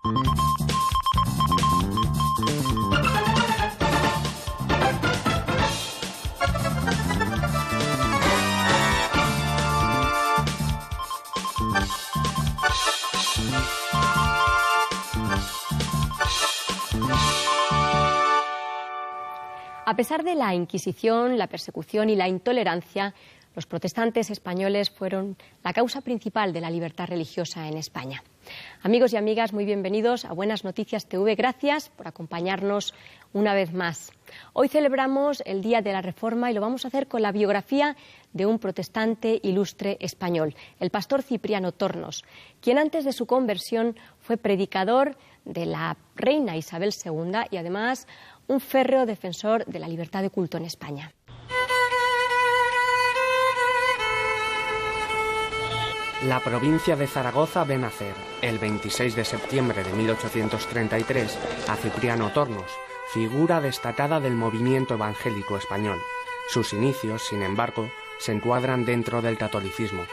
A pesar de la Inquisición, la persecución y la intolerancia, los protestantes españoles fueron la causa principal de la libertad religiosa en España. Amigos y amigas, muy bienvenidos a Buenas Noticias TV. Gracias por acompañarnos una vez más. Hoy celebramos el Día de la Reforma y lo vamos a hacer con la biografía de un protestante ilustre español, el pastor Cipriano Tornos, quien antes de su conversión fue predicador de la reina Isabel II y además un férreo defensor de la libertad de culto en España. La provincia de Zaragoza ve nacer, el 26 de septiembre de 1833, a Cipriano Tornos, figura destacada del movimiento evangélico español. Sus inicios, sin embargo, se encuadran dentro del catolicismo.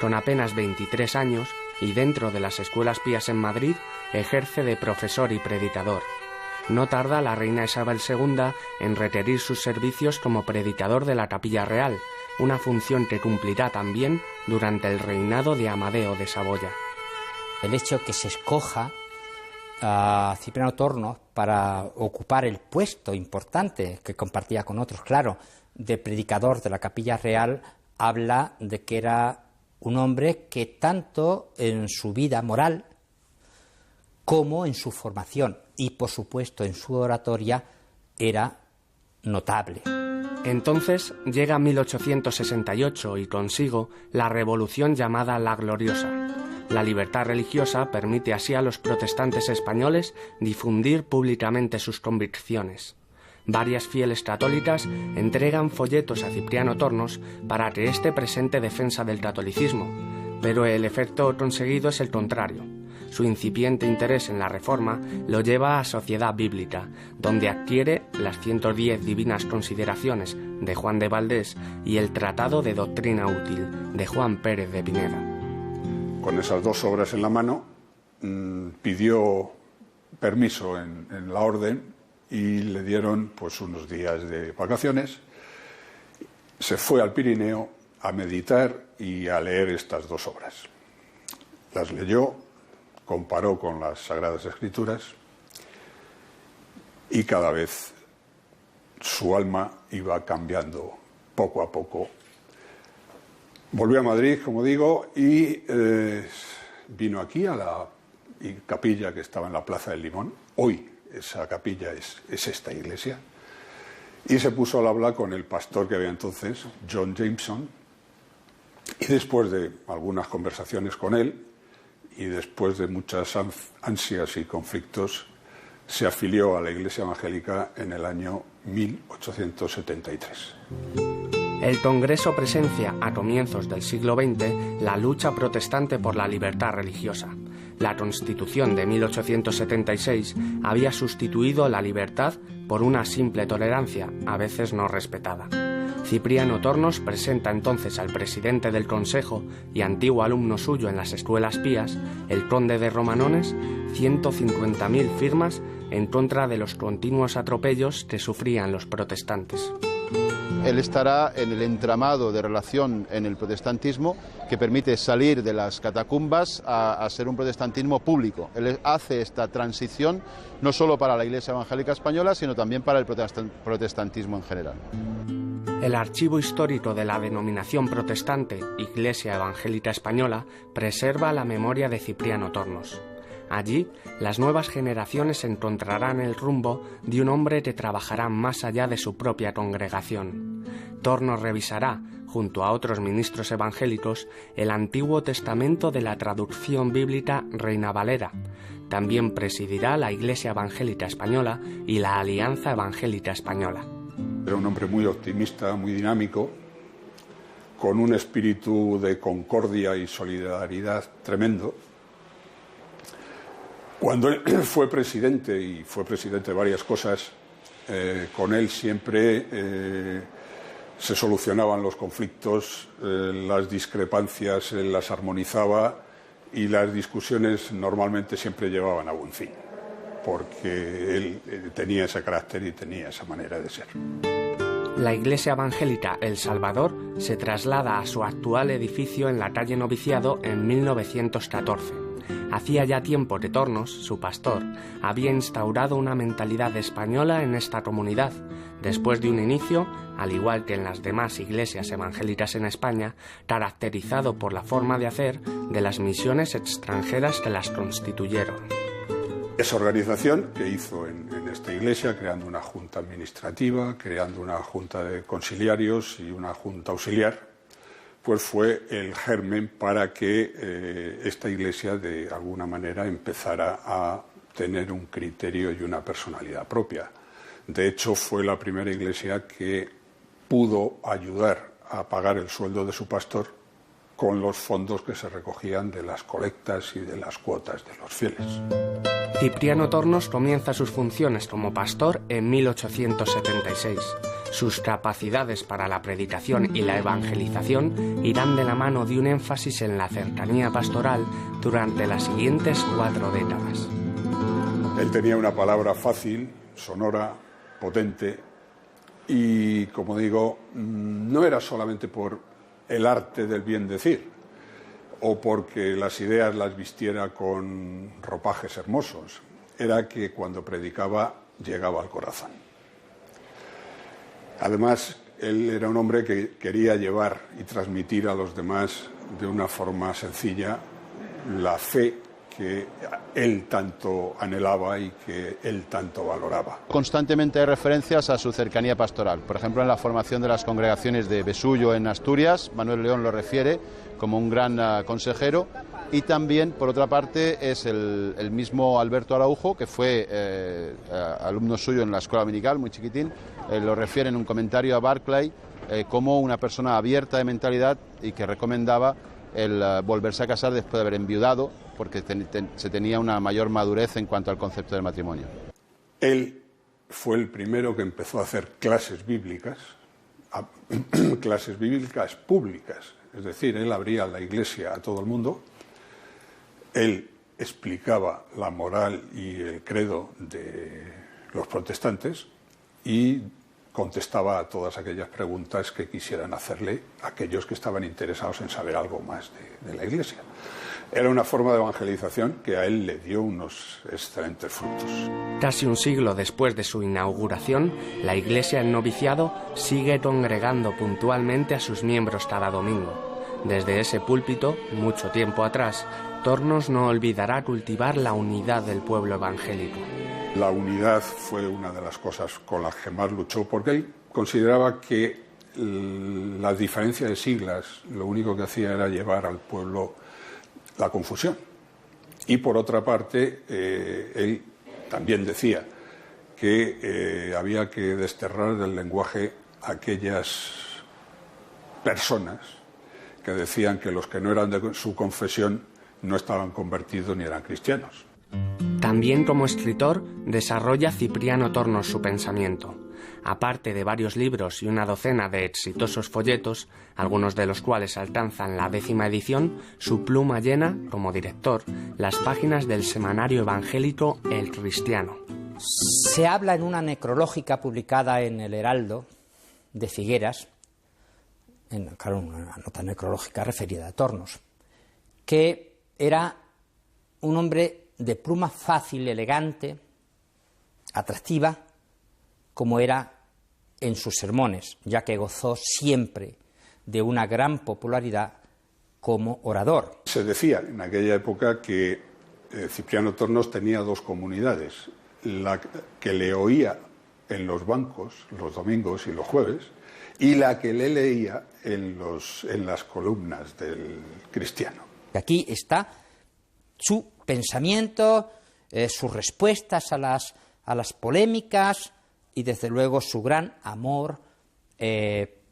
Con apenas 23 años, y dentro de las escuelas pías en Madrid, ejerce de profesor y predicador. No tarda la reina Isabel II en requerir sus servicios como predicador de la Capilla Real, una función que cumplirá también durante el reinado de Amadeo de Saboya. El hecho que se escoja a Cipriano Tornos para ocupar el puesto importante que compartía con otros, claro, de predicador de la Capilla Real, habla de que era un hombre que tanto en su vida moral como en su formación y, por supuesto, en su oratoria, era notable. Entonces llega 1868 y consigo la revolución llamada la Gloriosa. La libertad religiosa permite así a los protestantes españoles difundir públicamente sus convicciones. Varias fieles católicas entregan folletos a Cipriano Tornos para que éste presente defensa del catolicismo, pero el efecto conseguido es el contrario. Su incipiente interés en la Reforma lo lleva a Sociedad Bíblica, donde adquiere las 110 divinas consideraciones de Juan de Valdés y el Tratado de Doctrina Útil de Juan Pérez de Pineda. Con esas dos obras en la mano, pidió permiso en la orden y le dieron pues unos días de vacaciones. Se fue al Pirineo a meditar y a leer estas dos obras. Las leyó, comparó con las Sagradas Escrituras y cada vez su alma iba cambiando poco a poco. Volvió a Madrid, como digo, y vino aquí a la capilla que estaba en la Plaza del Limón. Hoy esa capilla es esta iglesia. Y se puso al habla con el pastor que había entonces, John Jameson, y después de algunas conversaciones con él, y después de muchas ansias y conflictos, se afilió a la Iglesia Evangélica en el año 1873. El Congreso presencia, a comienzos del siglo XX, la lucha protestante por la libertad religiosa. La Constitución de 1876 había sustituido la libertad por una simple tolerancia, a veces no respetada. Cipriano Tornos presenta entonces al presidente del Consejo y antiguo alumno suyo en las escuelas pías, el conde de Romanones, 150.000 firmas en contra de los continuos atropellos que sufrían los protestantes. Él estará en el entramado de relación en el protestantismo que permite salir de las catacumbas a ser un protestantismo público. Él hace esta transición no solo para la Iglesia Evangélica Española, sino también para el protestantismo en general. El archivo histórico de la denominación protestante Iglesia Evangélica Española preserva la memoria de Cipriano Tornos. Allí, las nuevas generaciones encontrarán el rumbo de un hombre que trabajará más allá de su propia congregación. Tornos revisará, junto a otros ministros evangélicos, el Antiguo Testamento de la traducción bíblica Reina Valera. También presidirá la Iglesia Evangélica Española y la Alianza Evangélica Española. Era un hombre muy optimista, muy dinámico, con un espíritu de concordia y solidaridad tremendo. Cuando él fue presidente, y fue presidente de varias cosas, con él siempre se solucionaban los conflictos, las discrepancias, él las armonizaba y las discusiones normalmente siempre llevaban a buen fin, porque él tenía ese carácter y tenía esa manera de ser. La Iglesia Evangélica El Salvador se traslada a su actual edificio en la calle Noviciado en 1914. Hacía ya tiempo que Tornos, su pastor, había instaurado una mentalidad española en esta comunidad, después de un inicio, al igual que en las demás iglesias evangélicas en España, caracterizado por la forma de hacer de las misiones extranjeras que las constituyeron. Esa organización que hizo en esta iglesia, creando una junta administrativa, creando una junta de conciliarios y una junta auxiliar, pues fue el germen para que esta iglesia de alguna manera empezara a tener un criterio y una personalidad propia. De hecho, fue la primera iglesia que pudo ayudar a pagar el sueldo de su pastor con los fondos que se recogían de las colectas y de las cuotas de los fieles. Cipriano Tornos comienza sus funciones como pastor en 1876. Sus capacidades para la predicación y la evangelización irán de la mano de un énfasis en la cercanía pastoral durante las siguientes 4 décadas. Él tenía una palabra fácil, sonora, potente y, como digo, no era solamente por el arte del bien decir o porque las ideas las vistiera con ropajes hermosos, era que cuando predicaba llegaba al corazón. Además, él era un hombre que quería llevar y transmitir a los demás de una forma sencilla la fe que él tanto anhelaba y que él tanto valoraba. Constantemente hay referencias a su cercanía pastoral. Por ejemplo, en la formación de las congregaciones de Besullo en Asturias, Manuel León lo refiere como un gran consejero. Y también, por otra parte, es el mismo Alberto Araujo, que fue alumno suyo en la escuela dominical, muy chiquitín, lo refiere en un comentario a Barclay como una persona abierta de mentalidad y que recomendaba el volverse a casar después de haber enviudado, porque se tenía una mayor madurez en cuanto al concepto del matrimonio. Él fue el primero que empezó a hacer clases bíblicas públicas, es decir, él abría la iglesia a todo el mundo, él explicaba la moral y el credo de los protestantes y contestaba a todas aquellas preguntas que quisieran hacerle aquellos que estaban interesados en saber algo más de la iglesia. Era una forma de evangelización que a él le dio unos excelentes frutos. Casi un siglo después de su inauguración, la iglesia en noviciado sigue congregando puntualmente a sus miembros cada domingo. Desde ese púlpito, mucho tiempo atrás, Tornos no olvidará cultivar la unidad del pueblo evangélico. La unidad fue una de las cosas con las que más luchó, porque él consideraba que la diferencia de siglas lo único que hacía era llevar al pueblo la confusión. Y por otra parte, él también decía que había que desterrar del lenguaje aquellas personas que decían que los que no eran de su confesión no estaban convertidos ni eran cristianos. También como escritor desarrolla Cipriano Tornos su pensamiento. Aparte de varios libros y una docena de exitosos folletos, algunos de los cuales alcanzan la 10ª edición, su pluma llena, como director, las páginas del semanario evangélico El Cristiano. Se habla en una necrológica publicada en El Heraldo de Figueras, una nota necrológica referida a Tornos, que era un hombre de pluma fácil, elegante, atractiva, como era en sus sermones, ya que gozó siempre de una gran popularidad como orador. Se decía en aquella época que Cipriano Tornos tenía 2 comunidades, la que le oía en los bancos los domingos y los jueves y la que le leía en las columnas del Cristiano. Aquí está su pensamiento, sus respuestas a las polémicas y desde luego su gran amor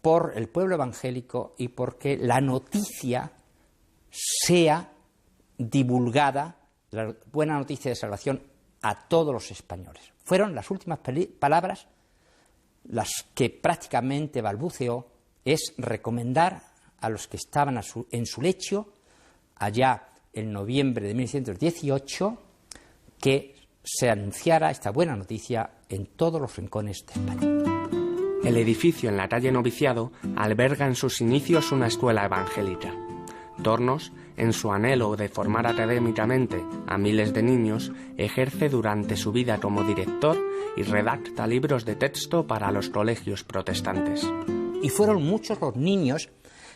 por el pueblo evangélico y porque la noticia sea divulgada, la buena noticia de salvación, a todos los españoles. Fueron las últimas palabras las que prácticamente balbuceó, es recomendar a los que estaban en su lecho allá en noviembre de 1918, que se anunciara esta buena noticia en todos los rincones de España. El edificio en la calle Noviciado alberga en sus inicios una escuela evangélica. Tornos, en su anhelo de formar académicamente a miles de niños, ejerce durante su vida como director y redacta libros de texto para los colegios protestantes. Y fueron muchos los niños,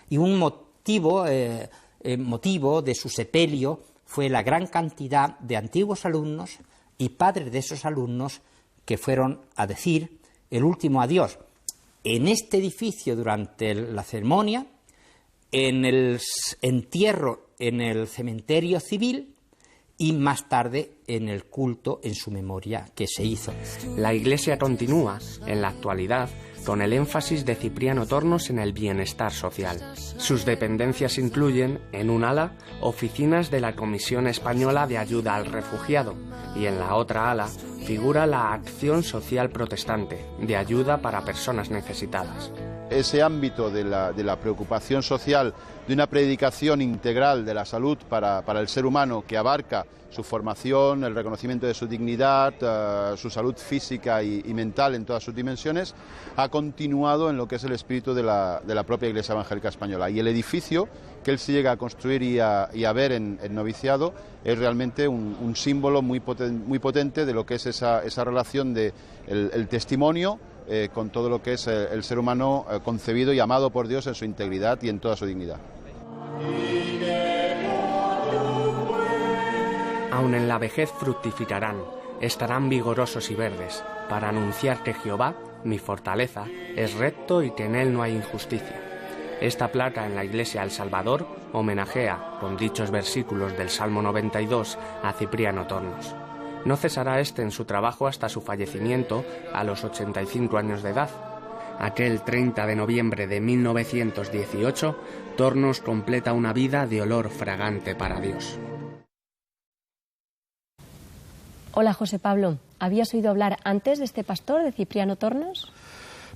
y un motivo de su sepelio fue la gran cantidad de antiguos alumnos y padres de esos alumnos que fueron a decir el último adiós en este edificio durante la ceremonia, en el entierro en el cementerio civil y más tarde en el culto en su memoria que se hizo. La Iglesia continúa, en la actualidad, con el énfasis de Cipriano Tornos en el bienestar social. Sus dependencias incluyen, en un ala, oficinas de la Comisión Española de Ayuda al Refugiado, y en la otra ala figura la Acción Social Protestante, de ayuda para personas necesitadas. Ese ámbito de la preocupación social, de una predicación integral de la salud para el ser humano, que abarca su formación, el reconocimiento de su dignidad, su salud física y mental en todas sus dimensiones, ha continuado en lo que es el espíritu de la propia Iglesia Evangélica Española. Y el edificio que él se llega a construir y a ver en Noviciado es realmente un símbolo muy potente de lo que es esa relación de el testimonio con todo lo que es el ser humano concebido y amado por Dios en su integridad y en toda su dignidad. Aun en la vejez fructificarán, estarán vigorosos y verdes, para anunciar que Jehová, mi fortaleza, es recto y que en él no hay injusticia. Esta placa en la Iglesia El Salvador homenajea, con dichos versículos del Salmo 92, a Cipriano Tornos. No cesará este en su trabajo hasta su fallecimiento a los 85 años de edad. Aquel 30 de noviembre de 1918, Tornos completa una vida de olor fragante para Dios. Hola, José Pablo. ¿Habías oído hablar antes de este pastor, de Cipriano Tornos?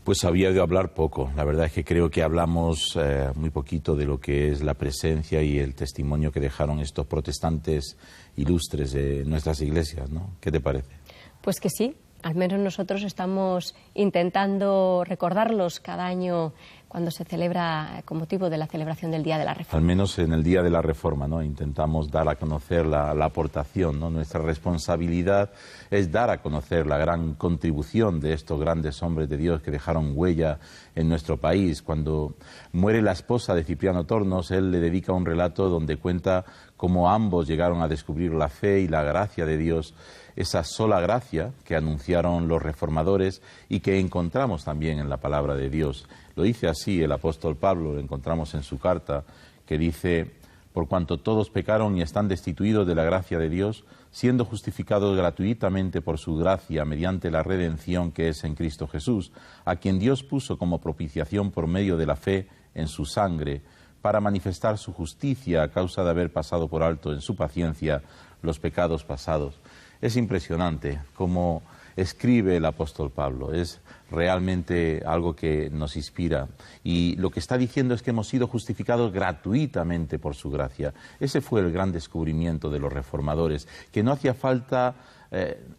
Pues había oído hablar poco. La verdad es que creo que hablamos muy poquito de lo que es la presencia y el testimonio que dejaron estos protestantes ilustres de nuestras iglesias, ¿no? ¿Qué te parece? Pues que sí. Al menos nosotros estamos intentando recordarlos cada año cuando se celebra con motivo de la celebración del Día de la Reforma. Al menos en el Día de la Reforma, ¿no? Intentamos dar a conocer la aportación, ¿no? Nuestra responsabilidad es dar a conocer la gran contribución de estos grandes hombres de Dios que dejaron huella en nuestro país. Cuando muere la esposa de Cipriano Tornos, él le dedica un relato donde cuenta cómo ambos llegaron a descubrir la fe y la gracia de Dios, esa sola gracia que anunciaron los reformadores y que encontramos también en la palabra de Dios. Lo dice así el apóstol Pablo, lo encontramos en su carta, que dice: por cuanto todos pecaron y están destituidos de la gracia de Dios, siendo justificados gratuitamente por su gracia mediante la redención que es en Cristo Jesús, a quien Dios puso como propiciación por medio de la fe en su sangre, para manifestar su justicia a causa de haber pasado por alto en su paciencia los pecados pasados. Es impresionante cómo escribe el apóstol Pablo, es realmente algo que nos inspira. Y lo que está diciendo es que hemos sido justificados gratuitamente por su gracia. Ese fue el gran descubrimiento de los reformadores, que no hacía falta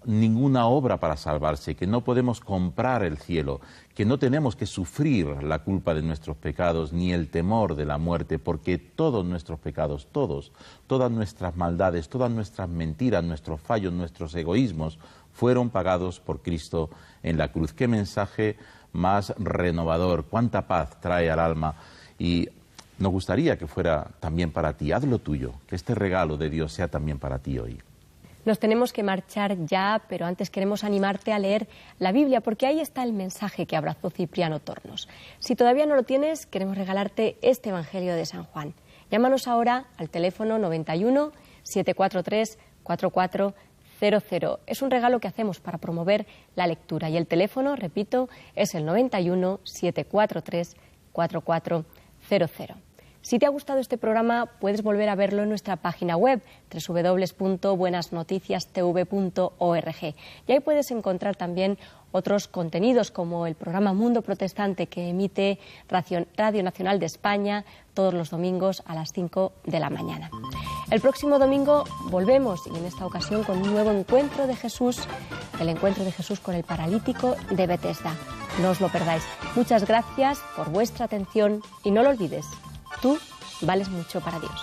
ninguna obra para salvarse, que no podemos comprar el cielo, que no tenemos que sufrir la culpa de nuestros pecados ni el temor de la muerte, porque todos nuestros pecados, todas nuestras maldades, todas nuestras mentiras, nuestros fallos, nuestros egoísmos, fueron pagados por Cristo en la cruz. Qué mensaje más renovador, cuánta paz trae al alma. Y nos gustaría que fuera también para ti. Haz lo tuyo, que este regalo de Dios sea también para ti hoy. Nos tenemos que marchar ya, pero antes queremos animarte a leer la Biblia, porque ahí está el mensaje que abrazó Cipriano Tornos. Si todavía no lo tienes, queremos regalarte este Evangelio de San Juan. Llámanos ahora al teléfono 91 743 4400. Es un regalo que hacemos para promover la lectura. Y el teléfono, repito, es el 91 743 4400. Si te ha gustado este programa, puedes volver a verlo en nuestra página web www.buenasnoticiastv.org, y ahí puedes encontrar también otros contenidos como el programa Mundo Protestante, que emite Radio Nacional de España todos los domingos a las 5 de la mañana. El próximo domingo volvemos, y en esta ocasión con un nuevo encuentro de Jesús, el encuentro de Jesús con el paralítico de Betesda. No os lo perdáis. Muchas gracias por vuestra atención y no lo olvides, tú vales mucho para Dios.